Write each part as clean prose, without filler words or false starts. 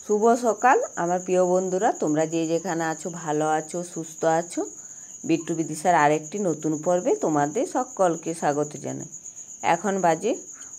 শুভ সকাল আমার প্রিয় বন্ধুরা, তোমরা যে যেখানে আছো ভালো আছো, সুস্থ আছো। বিট্টু বিদিশার আরেকটি নতুন পর্বে তোমাদের সকলকে স্বাগত জানাই। এখন বাজে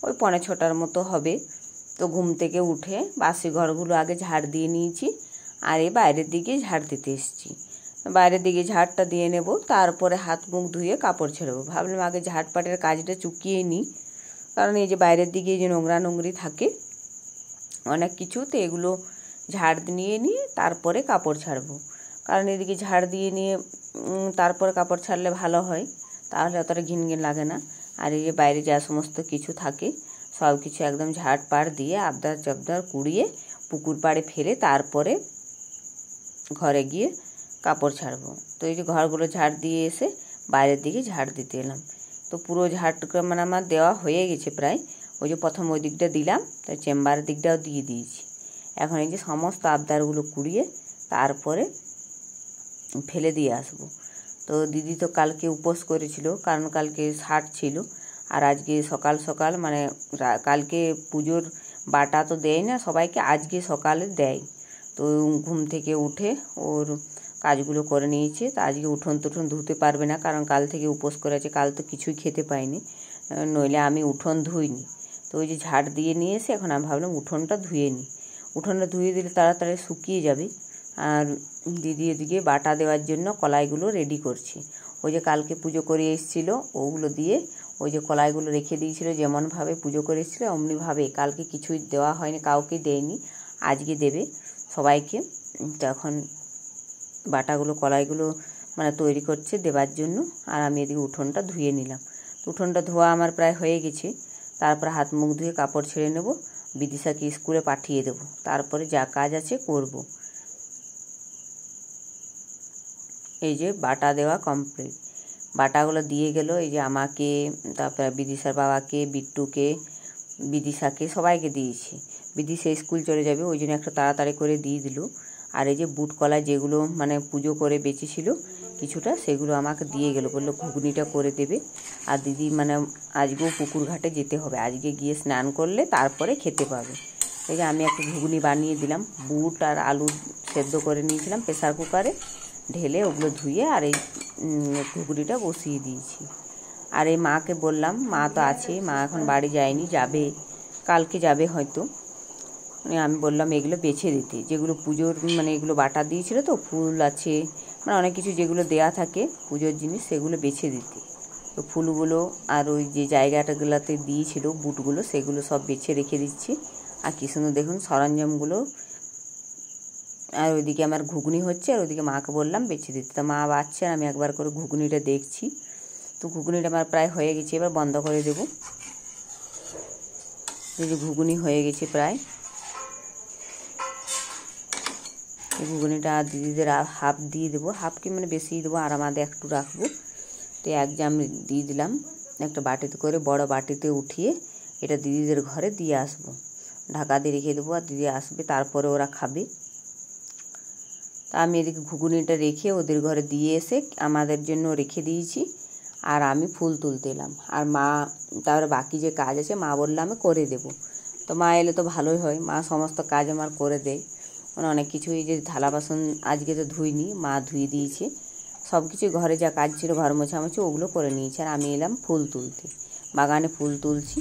ওই 5:45 মতো হবে। তো ঘুম থেকে উঠে বাসি ঘরগুলো আগে ঝাড় দিয়ে নিয়েছি, আর এই বাইরের দিকে ঝাড় দিতে এসেছি। বাইরের দিকে ঝাড়টা দিয়ে নেব, তারপরে হাত মুখ ধুয়ে কাপড় ছেড়েবো। ভাবলাম আগে ঝাড়পাটের কাজটা চুকিয়ে নিই, কারণ এই যে বাইরের দিকে যে নোংরা নোংরি থাকে অনেক কিছু, তো এগুলো ঝাড় নিয়ে নিয়ে তারপরে কাপড় ছাড়বো। কারণ এদিকে ঝাড় দিয়ে নিয়ে তারপরে কাপড় ছাড়লে ভালো হয়, তাহলে অতটা ঘিনঘিন লাগে না। আর এই যে বাইরে যা সমস্ত কিছু থাকে সব কিছু একদম ঝাড় পাড় দিয়ে আবদার চবদার কুড়িয়ে পুকুর পাড়ে ফেলে তারপরে ঘরে গিয়ে কাপড় ছাড়বো। তো এই যে ঘরগুলো ঝাড় দিয়ে এসে বাইরের দিকে ঝাড় দিতে এলাম। তো পুরো ঝাড়টুকু মানে আমার দেওয়া হয়ে গেছে প্রায়। ওই যে প্রথম ওই দিকটা দিলাম, তো চেম্বারের দিকটাও দিয়ে দিয়েছি। এখন এই যে সমস্ত আবদারগুলো কুড়িয়ে তারপরে ফেলে দিয়ে আসবো। তো দিদি তো কালকে উপোস করেছিল, কারণ কালকে 60 ছিল। আর আজকে সকাল সকাল মানে কালকে পুজোর বাটা তো দেয় না সবাইকে, আজকে সকালে দেয়। তো ঘুম থেকে উঠে ওর কাজগুলো করে নিয়েছে। তো আজকে উঠোন টুঠোন ধুতে পারবে না, কারণ কাল থেকে উপোস করেছে। কাল তো কিছুই খেতে পাইনি, নইলে আমি উঠোন ধুইনি। তো ওই যে ঝাড় দিয়ে নিয়ে এসে এখন আমি ভাবলাম উঠোনটা ধুয়ে নিই। উঠোনটা ধুয়ে দিলে তাড়াতাড়ি শুকিয়ে যাবে। আর দিদি এদিকে বাটা দেওয়ার জন্য কলাইগুলো রেডি করছি। ওই যে কালকে পুজো করে এসেছিলো, ওগুলো দিয়ে ওই যে কলাইগুলো রেখে দিয়েছিল, যেমনভাবে পুজো করে এসেছিলো অমনিভাবে। কালকে কিছুই দেওয়া হয়নি, কাউকে দেয়নি, আজকে দেবে সবাইকে। তখন বাটাগুলো কলাইগুলো মানে তৈরি করছে দেবার জন্য। আর আমি এদিকে উঠোনটা ধুয়ে নিলাম। উঠোনটা ধোয়া আমার প্রায় হয়ে গেছে। তারপর হাত মুখ ধুয়ে কাপড় ছেড়ে নেব, বিদিশাকে স্কুলে পাঠিয়ে দেবো। তারপরে যা কাজ আছে করব। এই যে বাটা দেওয়া কমপ্লিট, বাটাগুলো দিয়ে গেল এই যে আমাকে, তারপরে বিদিশার বাবাকে, বিট্টুকে, বিদিশাকে সবাইকে দিয়েছি। বিদিশা স্কুল চলে যাবে, ওই জন্য একটা তাড়াতাড়ি করে দিয়ে দিল। আর এই যে বুট কলা যেগুলো মানে পুজো করে বেঁচেছিল কিছুটা, সেগুলো আমাকে দিয়ে গেল, বললো ঘুগনিটা করে দেবে। আর দিদি মানে আজকেও পুকুর ঘাটে যেতে হবে, আজকে গিয়ে স্নান করলে তারপরে খেতে পাবে। এই যে আমি একটা ঘুগনি বানিয়ে দিলাম, বুট আর আলু সেদ্ধ করে নিয়েছিলাম প্রেসার কুকারে ঢেলে, ওগুলো ধুয়ে আর এই ঘুগনিটা বসিয়ে দিয়েছি। আর এই মাকে বললাম, মা তো আছে, মা এখন বাড়ি যায়নি, যাবে কালকে যাবে হয়তো। আমি বললাম এগুলো বেছে দিতে, যেগুলো পুজোর মানে এগুলো বাটা দিয়েছিল, তো ফুল আছে মানে অনেক কিছু যেগুলো দেয়া থাকে পুজোর জিনিস, সেগুলো বেছে দিতে। তো ফুলগুলো আর ওই যে জায়গাটাগুলোতে দিয়েছিল বুটগুলো, সেগুলো সব বেছে রেখে দিচ্ছি। আর কি সুন্দর দেখুন সরঞ্জামগুলো। আর ওইদিকে আমার ঘুগনি হচ্ছে, আর ওইদিকে মাকে বললাম বেছে দিতে। তো মা বাচ্চা, আমি একবার করে ঘুগনিটা দেখছি। তো ঘুগনিটা আমার প্রায় হয়ে গেছে, এবার বন্ধ করে দেবো। এই যে ঘুগনি হয়ে গেছে প্রায়। এই ঘুগনিটা দিদিদের হাফ দিয়ে দেবো, হাফকে মানে বেশি দেবো, আর আমাদের একটু রাখবো। তো এক জাম দিয়ে দিলাম একটা বাটিতে করে, বড় বাটিতে উঠিয়ে এটা দিদিদের ঘরে দিয়ে আসবো। ঢাকা দিয়ে রেখে দেবো, আর দিদি আসবে তারপরে ওরা খাবে। তা আমি এদিকে ঘুগনিটা রেখে ওদের ঘরে দিয়ে এসে আমাদের জন্য রেখে দিয়েছি। আর আমি ফুল তুলতে এলাম। আর মা তারপরে বাকি যে কাজ আছে মা বললে আমি করে দেবো। তো মা এলে তো ভালোই হয়, মা সমস্ত কাজ আমার করে দেয়। মানে অনেক কিছুই, যে থালা বাসন আজকে তো ধুইনি, মা ধুয়ে দিয়েছে। সব কিছু ঘরে যা কাজ ছিল ঘর মোছামুছি ওগুলো করে নিয়েছে। আর আমি এলাম ফুল তুলতে, বাগানে ফুল তুলছি।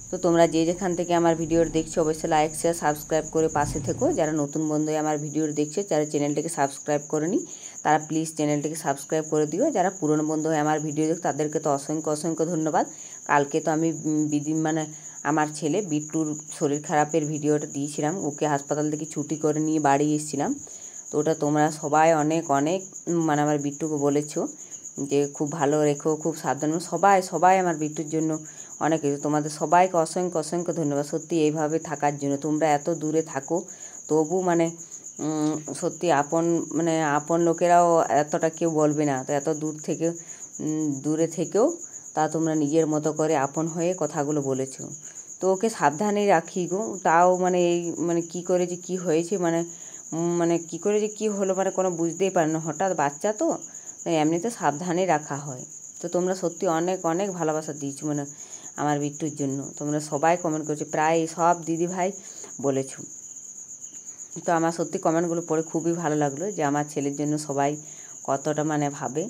তো তোমরা যে যেখান থেকে আমার ভিডিওর দেখছো অবশ্যই লাইক শেয়ার সাবস্ক্রাইব করে পাশে থেকো। যারা নতুন বন্ধু আমার ভিডিওর দেখছে, যারা চ্যানেলটিকে সাবস্ক্রাইব করেনি তারা প্লিজ চ্যানেলটিকে সাবস্ক্রাইব করে দিও। যারা পুরনো বন্ধু হয়ে আমার ভিডিও দেখো তাদেরকে তো অসংখ্য অসংখ্য ধন্যবাদ। কালকে তো আমি মানে আমার ছেলে বিট্টুর শরীর খারাপের ভিডিওটা দিয়েছিলাম, ওকে হাসপাতাল থেকে ছুটি করে নিয়ে বাড়ি এসেছিলাম। তো ওটা তোমরা সবাই অনেক অনেক মানে আমার বিট্টুকে বলেছো যে খুব ভালো রেখো, খুব সাবধান। সবাই সবাই আমার বিট্টুর জন্য অনেক কিছু, তোমাদের সবাইকে অসংখ্য অসংখ্য ধন্যবাদ সত্যি এইভাবে থাকার জন্য। তোমরা এত দূরে থাকো তবু মানে সত্যি আপন মানে আপন লোকেরাও এতটা কেউ বলবে না। তো এত দূরে থেকেও তা তোমরা নিজের মতো করে আপন হয়ে কথাগুলো বলেছো। তো ওকে সাবধানে রাখি গো, তাও মানে এই মানে কী করে যে কী হয়েছে মানে কী করে যে কী হলো মানে কোনো বুঝতেই পারে না, হঠাৎ বাচ্চা তো এমনিতে সাবধানে রাখা হয়। তো তোমরা সত্যি অনেক অনেক ভালোবাসা দিয়েছো মানে আমার বিট্টুর জন্য। তোমরা সবাই কমেন্ট করেছো, প্রায় সব দিদিভাই বলেছো। তো আমার সত্যি কমেন্টগুলো পড়ে খুবই ভালো লাগলো যে আমার ছেলের জন্য সবাই কতটা মানে ভাবে।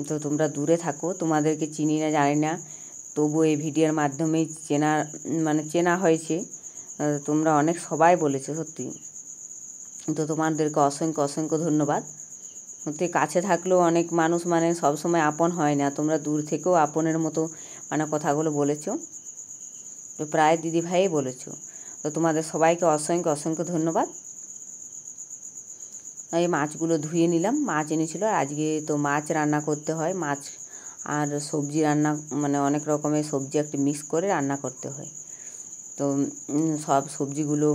তো তোমরা দূরে থাকো, তোমাদেরকে চিনি না জানি না, তবু এই ভিডিওর মাধ্যমেই চেনা হয়েছে। তোমরা অনেক সবাই বলেছো সত্যি, তো তোমাদেরকে অসংখ্য অসংখ্য ধন্যবাদ। সত্যি কাছে থাকলেও অনেক মানুষ সবসময় আপন হয় না, তোমরা দূর থেকেও আপনের মতো কথাগুলো বলেছো, তো প্রায় দিদিভাই বলেছো। তো তোমাদের সবাইকে অসংখ্য অসংখ্য ধন্যবাদ। এই মাছগুলো ধুয়ে নিলাম, মাছ এনেছিল আজকে, তো মাছ রান্না করতে হয়, মাছ আর সবজি রান্না অনেক রকমের সবজি একটু মিক্স করে রান্না করতে হয়। তো সব সবজিগুলো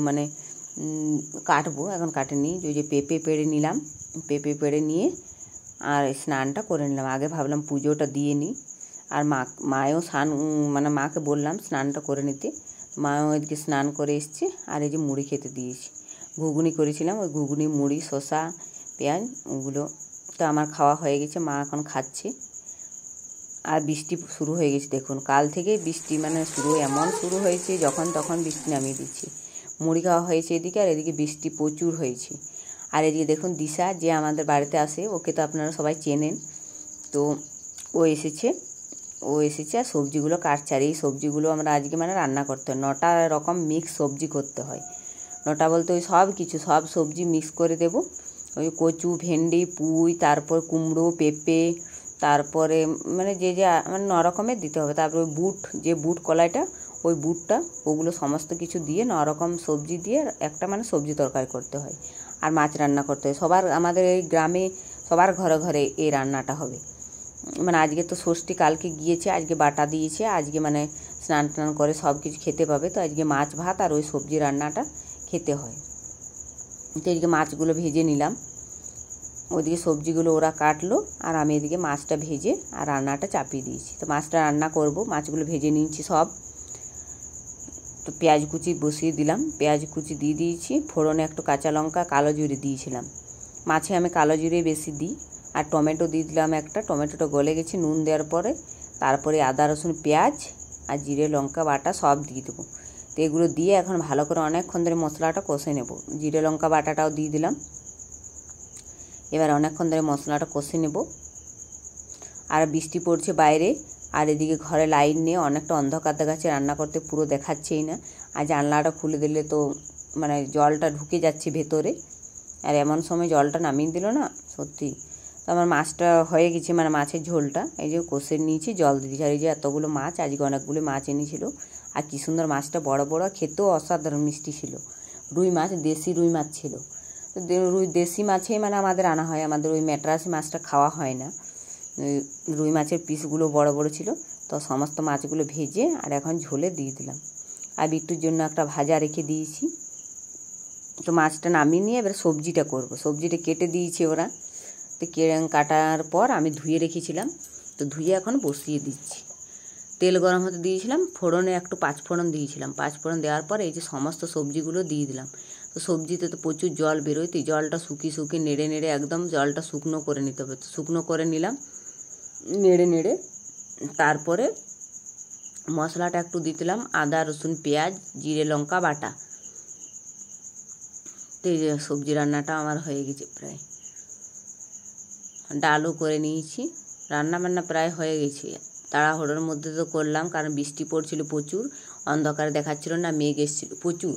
কাটবো, এখন কাটেনি। ওই যে পেঁপে পেড়ে নিলাম, পেঁপে পেড়ে নিয়ে আর স্নানটা করে নিলাম। আগে ভাবলাম পুজোটা দিয়ে নিই, আর মায়েও মাকে বললাম স্নানটা করে নিতে। মাও এদিকে স্নান করে এসছে, আর এই যে মুড়ি খেতে দিয়েছি, ঘুগনি করেছিলাম, ওই ঘুগনি মুড়ি শসা পেঁয়াজ ওগুলো তো আমার খাওয়া হয়ে গেছে, মা এখন খাচ্ছে। আর বৃষ্টি শুরু হয়ে গেছে, দেখুন কাল থেকে বৃষ্টি শুরু হয়েছে, যখন তখন বৃষ্টি নামিয়ে দিচ্ছে। মুড়ি খাওয়া হয়েছে এদিকে, আর এদিকে বৃষ্টি প্রচুর হয়েছে। আর এদিকে দেখুন দিশা যে আমাদের বাড়িতে আসে, ওকে তো আপনারা সবাই চেনেন, তো ও এসেছে আর সবজিগুলো কাটছে। আর এই সবজিগুলো আমরা আজকে রান্না করতে হয়, 9টা রকম মিক্স সবজি করতে হয়। 9টা বলতে ওই সব সবজি মিক্স করে দেব, ওই কচু, ভেন্ডি, পুঁই, তারপর কুমড়ো, পেঁপে, তারপরে যে 9 রকমের দিতে হবে। তারপর ওই বুট কলাইটা, ওই বুটটা, ওগুলো সমস্ত কিছু দিয়ে 9 রকম সবজি দিয়ে একটা সবজি তরকারি করতে হয়। আর মাছ রান্না করতে হয়। আমাদের এই গ্রামে সবার ঘরে ঘরে এই রান্নাটা হবে। আজকে তো ষষ্ঠী, কালকে গিয়েছে, আজকে বাটা দিয়েছে, আজকে স্নান টান করে সব কিছু খেতে পাবে। তো আজকে মাছ ভাত আর ওই সবজি রান্নাটা খেতে হয়। তো এদিকে মাছগুলো ভেজে নিলাম, ওইদিকে সবজিগুলো ওরা কাটলো, আর আমি এদিকে মাছটা ভেজে আর রান্নাটা চাপিয়ে দিয়েছি। তো মাছটা রান্না করব, মাছগুলো ভেজে নিয়েছি সব। তো পেঁয়াজ কুচি বসিয়ে দিলাম, পেঁয়াজ কুচি দিয়ে দিয়েছি, ফোড়নে একটু কাঁচা লঙ্কা, কালো জিরে দিয়েছিলাম। মাছে আমি কালো জিরে বেশি দিই। আর টমেটো দিয়ে দিলাম একটা, টমেটোটা গলে গেছে নুন দেওয়ার পরে। তারপরে আদা রসুন পেঁয়াজ আর জিরে লঙ্কা বাটা সব দিয়ে দেবো। তো এগুলো দিয়ে এখন ভালো করে অনেকক্ষণ ধরে মশলাটা কষে নেব। জিরে লঙ্কা বাটাটাও দিয়ে দিলাম, এবার অনেকক্ষণ ধরে মশলাটা কষে নেব। আর বৃষ্টি পড়ছে বাইরে, আর এদিকে ঘরে লাইন নিয়ে অনেকটা অন্ধকার দেখাচ্ছে, রান্না করতে পুরো দেখাচ্ছেই না। আর জানলাটা খুলে দিলে তো জলটা ঢুকে যাচ্ছে ভেতরে, আর এমন সময় জলটা নামিয়ে দিল না সত্যি। তো আমার মাছটা হয়ে গেছে, মাছের ঝোলটা এই যে কষে নিয়েছি, জল দিয়ে দিয়েছি। আর এই যে এতগুলো মাছ, আজকে অনেকগুলো মাছ এনেছিল, আর কী সুন্দর মাছটা, বড় বড়, খেতেও অসাধারণ মিষ্টি ছিল। রুই মাছ, দেশি রুই মাছ ছিল। তো দেশি মাছেই আমাদের আনা হয়, আমাদের ওই ম্যাট্রাসি মাছটা খাওয়া হয় না। রুই মাছের পিসগুলো বড় বড় ছিল। তো সমস্ত মাছগুলো ভেজে আর এখন ঝোলে দিয়ে দিলাম। আর বিট্টুর জন্য একটা ভাজা রেখে দিয়েছি। তো মাছটা নামিয়ে নিয়ে এবার সবজিটা করব। সবজিটা কেটে দিয়েছে ওরা, তো কাটার পর আমি ধুয়ে রেখেছিলাম, তো ধুয়ে এখন বসিয়ে দিচ্ছি। তেল গরম হতে দিয়েছিলাম, ফোড়নে একটু 5 ফোড়ন দিয়েছিলাম। 5 ফোড়ন দেওয়ার পর এই যে সমস্ত সবজিগুলো দিয়ে দিলাম। তো সবজিতে তো প্রচুর জল বেরোয়, তো জলটা শুকিয়ে নেড়ে নেড়ে একদম জলটা শুকনো করে নিতে হবে। তো শুকনো করে নিলাম, নেড়ে তারপরে মশলাটা একটু দিয়ে দিলাম, আদা রসুন পেঁয়াজ জিরে লঙ্কা বাটা। তো এই যে সবজি রান্নাটা আমার হয়ে গেছে প্রায়, ডালও করে নিয়েছি, রান্না প্রায় হয়ে গেছে। তাড়াহুড়োর মধ্যে তো করলাম, কারণ বৃষ্টি পড়ছিল প্রচুর, অন্ধকারে দেখাচ্ছিল না, মেঘ এসেছিল প্রচুর,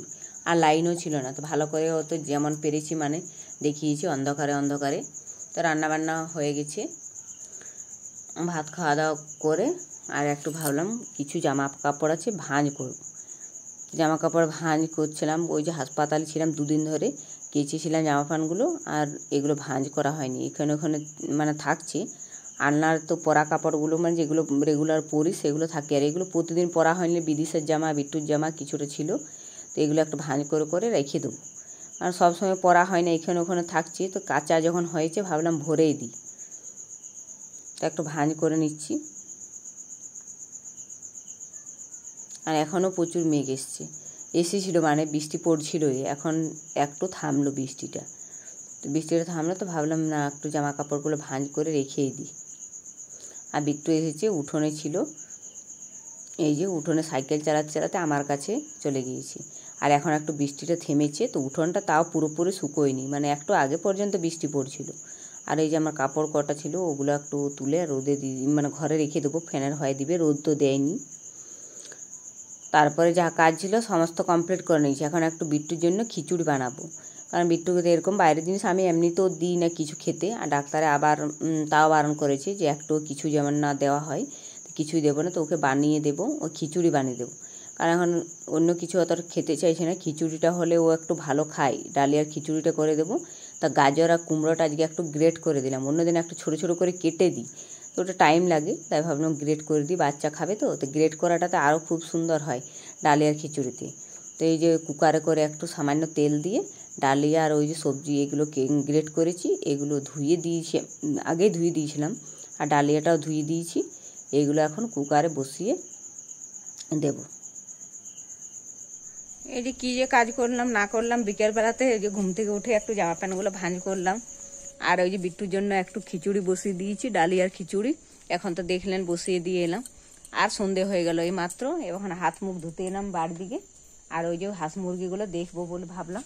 আর লাইনও ছিল না। তো ভালো করে হয়তো যেমন পেরেছি দেখিয়েছি অন্ধকারে। তো রান্নাবান্না হয়ে গেছে, ভাত খাওয়া দাওয়া করে আর একটু ভাবলাম কিছু জামা কাপড় আছে ভাঁজ করব। জামা কাপড় ভাঁজ করছিলাম, ওই যে হাসপাতালে ছিলাম 2 দিন ধরে, কেচেছিলাম জামা প্যান্টগুলো, আর এগুলো ভাঁজ করা হয়নি, এখানে ওখানে থাকছে। আলনার তো পরা কাপড়গুলো যেগুলো রেগুলার পরি সেগুলো থাকে, আর এগুলো প্রতিদিন পরা হয়নি, বিদিশার জামা, বিট্টুর জামা কিছুটা ছিল, তো এগুলো একটু ভাঁজ করে রেখে দেবো। আর সবসময় পরা হয় না, এখানে ওখানে থাকছে, তো কাঁচা যখন হয়েছে ভাবলাম ভরেই দিই, তো একটু ভাঁজ করে নিচ্ছি। আর এখনও প্রচুর মেঘ এসেছিল, বৃষ্টি পড়ছিলই, এখন একটু থামলো বৃষ্টিটা। তো বৃষ্টিটা থামলো, তো ভাবলাম না একটু জামা কাপড়গুলো ভাঁজ করে রেখেই দিই। আর বিট্টু এসেছে, উঠোনে ছিল, এই যে উঠোনে সাইকেল চালাতে আমার কাছে চলে গিয়েছি। আর এখন একটু বৃষ্টিটা থেমেছে, তো উঠোনটা তাও পুরোপুরি শুকোয়নি, মানে একটু আগে পর্যন্ত বৃষ্টি পড়ছিল। আর এই যে আমার কাপড় কটা ছিল ওগুলো একটু তুলে রোদে মানে ঘরে রেখে দেবো, ফ্যানের হয়ে দিবে, রোদ তো দেয়নি। তারপরে যা কাজ ছিল সমস্ত কমপ্লিট করে নিয়েছি। এখন একটু বিট্টুর জন্য খিচুড়ি বানাবো, কারণ বিট্টুকে তো এরকম বাইরের জিনিস আমি এমনিতেও দিই না কিছু খেতে, আর ডাক্তারে আবার তাও বারণ করেছে যে একটু কিছু যেমন না দেওয়া হয়, কিছুই দেবো না, তো ওকে বানিয়ে দেবো, ও খিচুড়ি বানিয়ে দেবো। কারণ এখন অন্য কিছু অত খেতে চাইছে না, খিচুড়িটা হলে ও একটু ভালো খায়, ডালিয়ার খিচুড়িটা করে দেবো। তা গাজর আর কুমড়োটা আজকে একটু গ্রেট করে দিলাম, অন্যদিন একটু ছোটো ছোটো করে কেটে দিই, তো ওটা টাইম লাগে, তাই ভাবলাম গ্রেট করে দিই, বাচ্চা খাবে তো গ্রেট করাটাতে আরও খুব সুন্দর হয় ডালিয়ার খিচুড়িতে। তো এই যে কুকারে করে একটু সামান্য তেল দিয়ে ডালিয়া আর ওই যে সবজি এগুলো গ্রেট করেছি, এগুলো ধুয়ে দিয়েছি, আগেই ধুয়ে দিয়েছিলাম, আর ডালিয়াটাও ধুয়ে দিয়েছি। এগুলো এখন কুকারে বসিয়ে দেব। এই যে কী যে কাজ করলাম না করলাম বিকেলবেলাতে, এই যে ঘুম থেকে উঠে একটু জামা প্যান্টগুলো ভাঁজ করলাম, আর ওই যে বিট্টুর জন্য একটু খিচুড়ি বসিয়ে দিয়েছি, ডালিয়ার খিচুড়ি। এখন তো দেখলেন বসিয়ে দিয়ে এলাম, আর সন্ধে হয়ে গেল এই মাত্র। এখন হাত মুখ ধুতে এলাম বাড়ির দিকে, আর ওই যে হাঁস মুরগিগুলো দেখবো বলে ভাবলাম,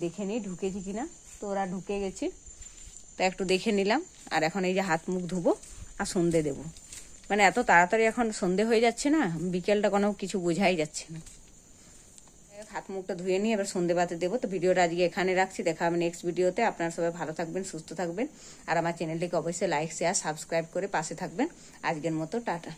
দেখে নিই ঢুকেছি কিনা। তো ওরা ঢুকে গেছে, তো একটু দেখে নিলাম। আর এখন এই যে হাত মুখ ধুবো আর সন্ধে দেবো, মানে এত তাড়াতাড়ি এখন সন্ধে হয়ে যাচ্ছে না, বিকেলটা কোনো কিছু বোঝাই যাচ্ছে না। হাত মুখটা ধুয়ে নিয়ে এবার সন্ধে বাতি দেবো। তো ভিডিওটা আজকে এখানে রাখছি, দেখা হবে নেক্সট ভিডিওতে। আপনারা সবাই ভালো থাকবেন, সুস্থ থাকবেন, আর আমার চ্যানেলটিকে অবশ্যই লাইক শেয়ার সাবস্ক্রাইব করে পাশে থাকবেন। আজকের মতো টাটা।